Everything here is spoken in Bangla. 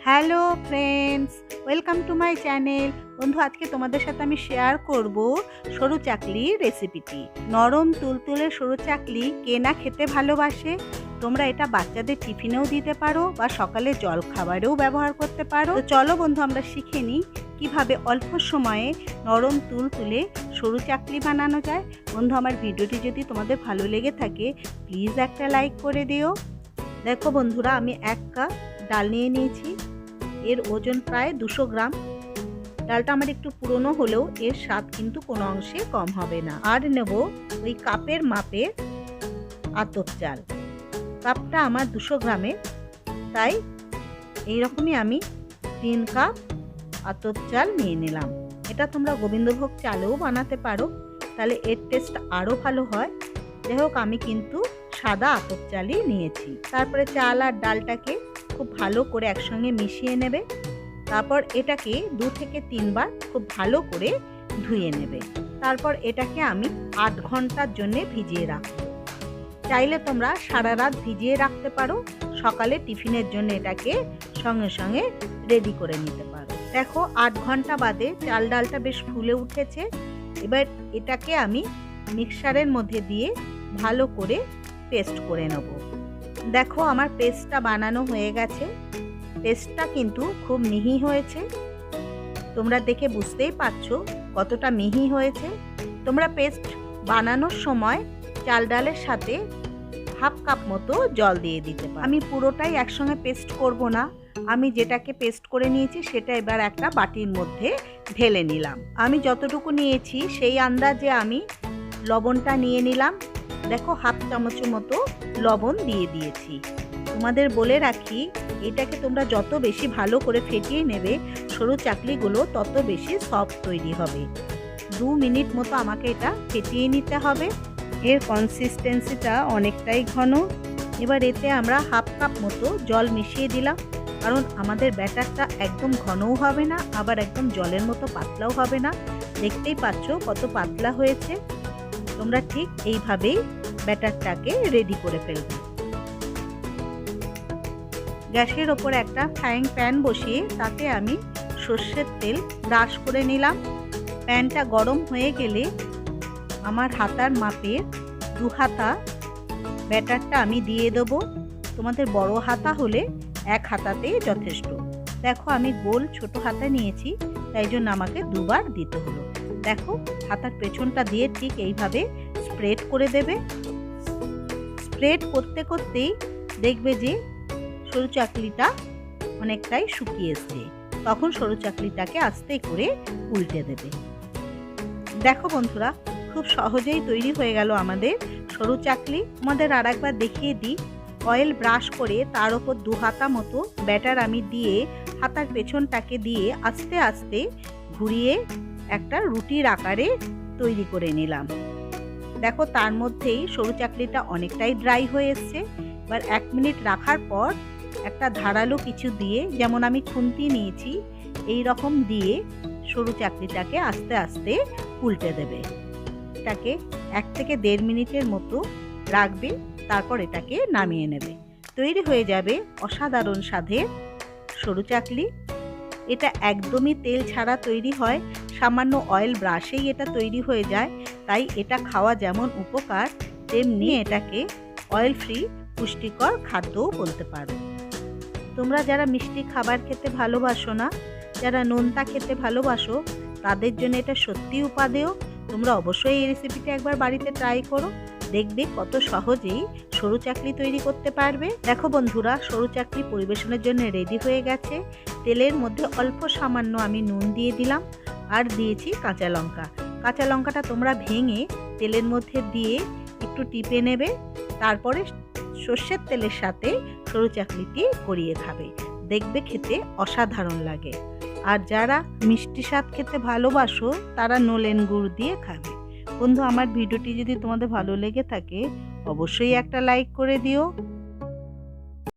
Hello friends, welcome to my channel. বন্ধু, আজকে তোমাদের সাথে আমি শেয়ার করব সরু চাকলির রেসিপিটি। নরম তুলতুলে সরু চাকলি কে না খেতে ভালোবাসে। তোমরা এটা বাচ্চাদের টিফিনেও দিতে পারো বা সকালে জল খাবারেও ব্যবহার করতে পারো। তো চলো বন্ধু, আমরা শিখে নিই কীভাবে অল্প সময়ে নরম তুলতুলে সরু চাকলি বানানো যায়। বন্ধু, আমার ভিডিওটি যদি তোমাদের ভালো লেগে থাকে প্লিজ একটা লাইক করে দিও। দেখো বন্ধুরা, আমি 1 কাপ ডাল নিয়ে নিয়েছি। এর ওজন প্রায় 200 গ্রাম। ডালটা আমার একটু পুরনো হলেও এর স্বাদ কিন্তু কোনো অংশে কম হবে না। আর নেব ওই কাপের মাপের আতপ চাল। কাপটা আমার 200 গ্রামের, তাই এইরকমই আমি 3 কাপ আতপ চাল নিয়ে নিলাম। এটা তোমরা গোবিন্দভোগ চালেও বানাতে পারো, তাহলে এর টেস্ট আরও ভালো হয়। যাই হোক, আমি কিন্তু সাদা আতপ চালই নিয়েছি। তারপরে চাল আর ডালটাকে খুব ভালো করে একসঙ্গে মিশিয়ে নেবে। তারপর এটাকে 2 থেকে 3 বার খুব ভালো করে ধুয়ে নেবে। তারপর এটাকে আমি 8 ঘন্টার জন্য ভিজিয়ে রাখবো। চাইলে তোমরা সারা রাত ভিজিয়ে রাখতে পারো, সকালে টিফিনের জন্য এটাকে সঙ্গে সঙ্গে রেডি করে নিতে পারো। দেখো, 8 ঘন্টা বাদে চাল ডালটা বেশ ফুলে উঠেছে। এবার এটাকে আমি মিক্সারের মধ্যে দিয়ে ভালো করে পেস্ট করে নেব। দেখো, আমার পেস্টটা বানানো হয়ে গেছে। পেস্টটা কিন্তু খুব মিহি হয়েছে। তোমরা দেখে বুঝতেই পারছো কতটা মিহি হয়েছে। তোমরা পেস্ট বানানোর সময় চাল ডালের সাথে হাফ কাপ মতো জল দিয়ে দিতে পারো। আমি পুরোটাই একসঙ্গে পেস্ট করব না। আমি যেটাকে পেস্ট করে নিয়েছি সেটা এবার একটা বাটির মধ্যে ঢেলে নিলাম। আমি যতটুকু নিয়েছি সেই আন্দাজে আমি লবণটা নিয়ে নিলাম। দেখো, হাফ চামচের মতো লবণ দিয়ে দিয়েছি। তোমাদের বলে রাখি, এটাকে তোমরা যত বেশি ভালো করে ফেটিয়ে নেবে সরু চাকলিগুলো তত বেশি সফট তৈরি হবে। 2 মিনিট মতো আমাকে এটা ফেটিয়ে নিতে হবে। এর কনসিস্টেন্সিটা অনেকটাই ঘন। এবার এতে আমরা হাফ কাপ মতো জল মিশিয়ে দিলাম, কারণ আমাদের ব্যাটারটা একদম ঘনও হবে না, আবার একদম জলের মতো পাতলাও হবে না। দেখতেই পাচ্ছ কত পাতলা হয়েছে। তোমরা ঠিক এইভাবেই ব্যাটারটাকে রেডি করে ফেলবে। গ্যাসের ওপর একটা ফ্রাইং প্যান বসিয়ে তাতে আমি সর্ষের তেল ব্রাশ করে নিলাম। প্যানটা গরম হয়ে গেলে আমার হাতার মাপের 2 হাতা ব্যাটারটা আমি দিয়ে দেবো। তোমাদের বড় হাতা হলে 1 হাতাতেই যথেষ্ট। দেখো, আমি গোল ছোট হাতা নিয়েছি, তাই জন্য আমাকে 2 বার দিতে হলো। দেখো, হাতার পেছনটা দিয়ে ঠিক এইভাবে স্প্রেড করে দেবে। স্প্রেড করতে করতেই দেখবে যে সরু চাকলিটা অনেকটাই শুকিয়ে এসছে। তখন সরু চাকলিটাকে আস্তে করে উল্টে দেবে। দেখো বন্ধুরা, খুব সহজেই তৈরি হয়ে গেল আমাদের সরু চাকলি। আমাদের আর একবার দেখিয়ে দিই। অয়েল ব্রাশ করে তার ওপর 2 হাতা মতো ব্যাটার আমি দিয়ে হাতার পেছনটাকে দিয়ে আস্তে আস্তে ঘুরিয়ে একটা রুটির আকারে তৈরি করে নিলাম। দেখো, তার মধ্যেই সরু চাকলিটা অনেকটাই ড্রাই হয়ে এসছে। এবার 1 মিনিট রাখার পর একটা ধারালো কিছু দিয়ে, যেমন আমি খুন্তি নিয়েছি, এই রকম দিয়ে সরু চাকলিটাকে আস্তে আস্তে উল্টে দেবে। এটাকে 1 থেকে 1.5 মিনিটের মতো রাখবে। তারপর এটাকে নামিয়ে নেবে। তৈরি হয়ে যাবে অসাধারণ স্বাদের সরু চাকলি। এটা একদমই তেল ছাড়া তৈরি হয়, সামান্য অয়েল ব্রাশেই এটা তৈরি হয়ে যায়। তাই এটা খাওয়া যেমন উপকার, তেমনি এটাকে অয়েল ফ্রি পুষ্টিকর খাদ্যও বলতে পারো। তোমরা যারা মিষ্টি খাবার খেতে ভালোবাসো না, যারা নোনতা খেতে ভালোবাসো, তাদের জন্য এটা সত্যি উপাদেয়। তোমরা অবশ্যই এই রেসিপিটা একবার বাড়িতে ট্রাই করো, দেখবে কত সহজেই সরু চাকলি তৈরি করতে পারবে। দেখো বন্ধুরা, সরু চাকলি পরিবেশনের জন্য রেডি হয়ে গেছে। তেলের মধ্যে অল্প সামান্য আমি নুন দিয়ে দিলাম, আর দিয়েছি কাঁচা লঙ্কা। কাঁচা লঙ্কাটা তোমরা ভেঙে তেলের মধ্যে দিয়ে একটু টিপে নেবে। তারপরে সর্ষের তেলের সাথে সরু চাকলিটি গড়িয়ে খাবে, দেখবে খেতে অসাধারণ লাগে। আর যারা মিষ্টি স্বাদ খেতে ভালোবাসো তারা নলেন গুড় দিয়ে খাবে। বন্ধু, আমার ভিডিওটি যদি তোমাদের ভালো লেগে থাকে অবশ্যই একটা লাইক করে দিও।